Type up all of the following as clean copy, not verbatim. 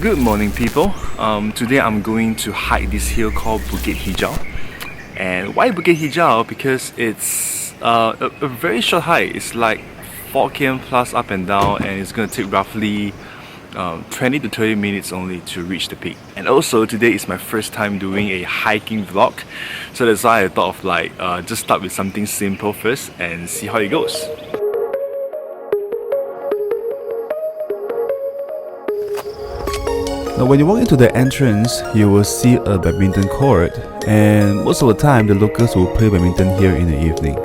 Good morning, people. Today I'm going to hike this hill called Bukit Hijau. And why Bukit Hijau? Because it's a very short hike. It's like 4 km plus up and down, and it's going to take roughly 20 to 30 minutes only to reach the peak. And also today is my first time doing a hiking vlog, so that's why I thought of just start with something simple first and see how it goes. Now when you walk into the entrance, you will see a badminton court, and most of the time the locals will play badminton here in the evening.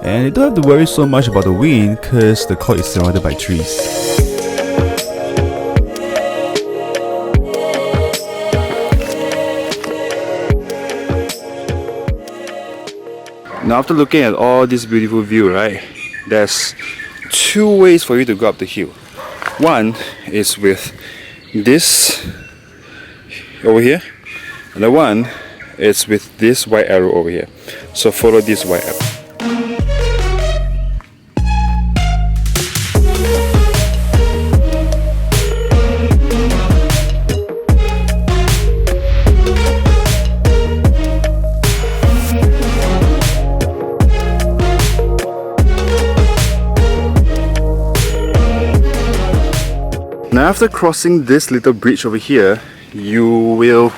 And you don't have to worry so much about the wind because the court is surrounded by trees. Now after looking at all this beautiful view, right, there's two ways for you to go up the hill. One is with this over here, and the one is with this white arrow over here. So follow this white arrow. Now after crossing this little bridge over here, you will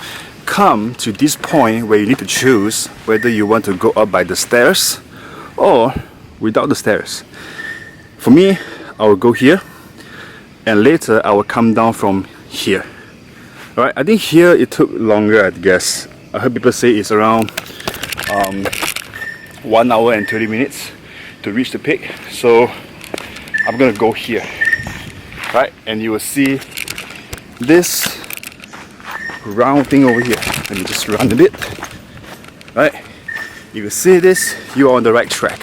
come to this point where you need to choose whether you want to go up by the stairs or without the stairs. For me, I will go here, and later I will come down from here. Alright, I think here it took longer, I guess. I heard people say it's around 1 hour and 30 minutes to reach the peak, so I'm gonna go here. Right, and you will see this round thing over here. Let me just run a bit. Right, you will see this, you are on the right track.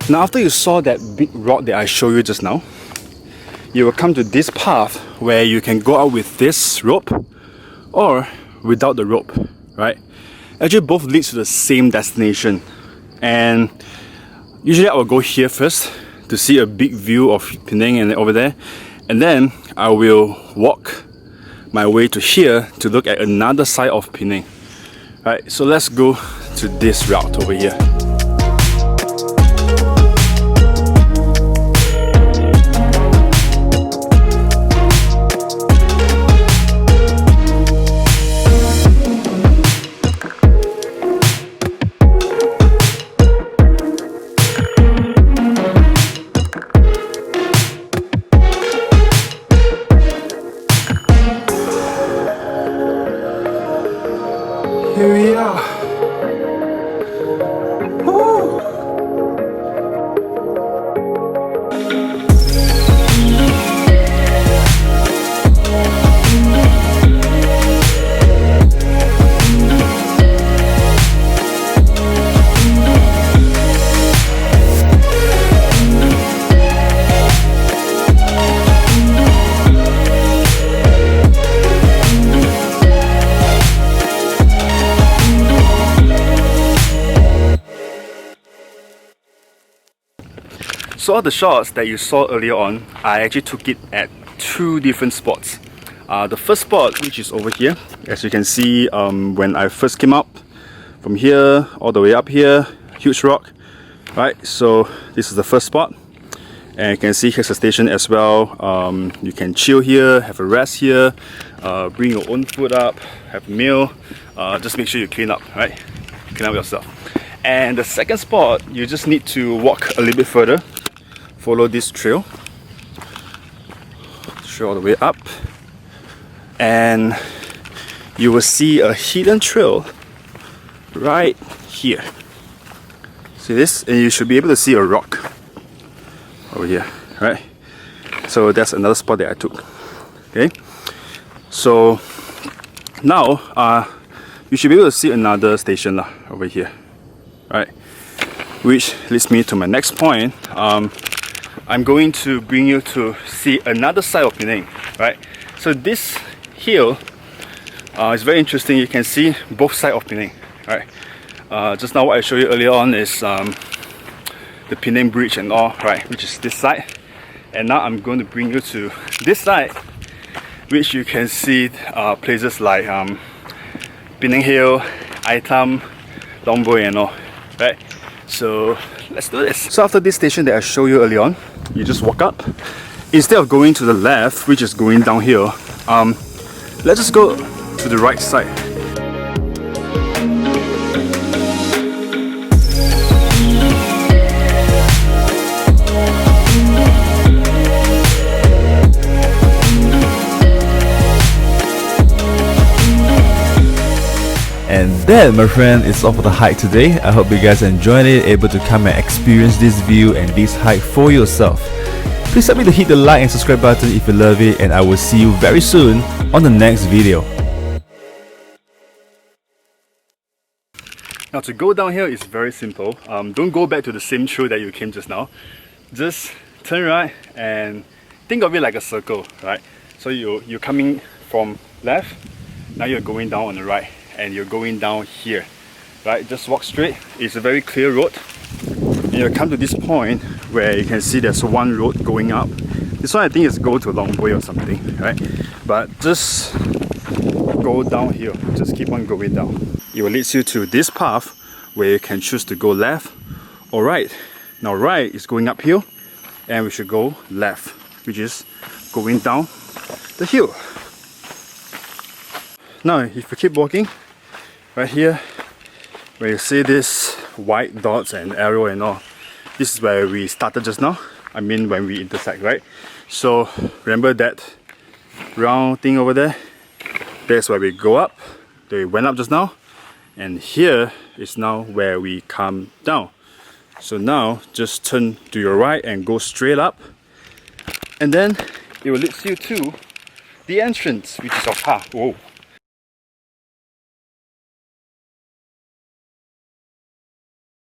Now after you saw that big rock that I showed you just now, you will come to this path where you can go out with this rope or without the rope, right? Actually both leads to the same destination, and usually I will go here first to see a big view of Penang and over there, and then I will walk my way to here to look at another side of Penang. Right, so let's go to this route over here. Here we are. Woo! So all the shots that you saw earlier on, I actually took it at two different spots. The first spot, which is over here, as you can see, when I first came up from here all the way up here, huge rock, right? So this is the first spot, and you can see here's the station as well. You can chill here, have a rest here, bring your own food up, have a meal. Just make sure you clean up, right? Clean up yourself. And the second spot, you just need to walk a little bit further. Follow this trail. trail all the way up, and you will see a hidden trail right here. See this? And you should be able to see a rock over here, right? So that's another spot that I took. Okay, so now you should be able to see another station over here, right? Which leads me to my next point. I'm going to bring you to see another side of Penang, right? So this hill is very interesting. You can see both sides of Penang, right? Just now what I showed you earlier on is the Penang Bridge and all, right? Which is this side. And now I'm going to bring you to this side, which you can see places like Penang Hill, Aitam, Long Boy and all, right? So let's do this. So after this station that I showed you earlier on, you just walk up. Instead of going to the left, which is going downhill, let's just go to the right side. And that, my friend, is all for the hike today. I hope you guys enjoyed it, able to come and experience this view and this hike for yourself. Please help me to hit the like and subscribe button if you love it, and I will see you very soon on the next video. Now to go down here is very simple. Don't go back to the same trail that you came just now. Just turn right and think of it like a circle, right? So you're coming from left, now you're going down on the right, and you're going down here, right? Just walk straight. It's a very clear road. And you come to this point where you can see there's one road going up. This one I think is go to Long Boy or something, right? But just go down here. Just keep on going down. It will lead you to this path where you can choose to go left or right. Now right is going uphill, and we should go left, which is going down the hill. Now if you keep walking, right here, where you see this white dots and arrow and all, this is where we started just now. I mean when we intersect, right? So remember that round thing over there? That's where we go up. We went up just now, and here is now where we come down. So now just turn to your right and go straight up, and then it will lead you to the entrance, which is our path. Whoa.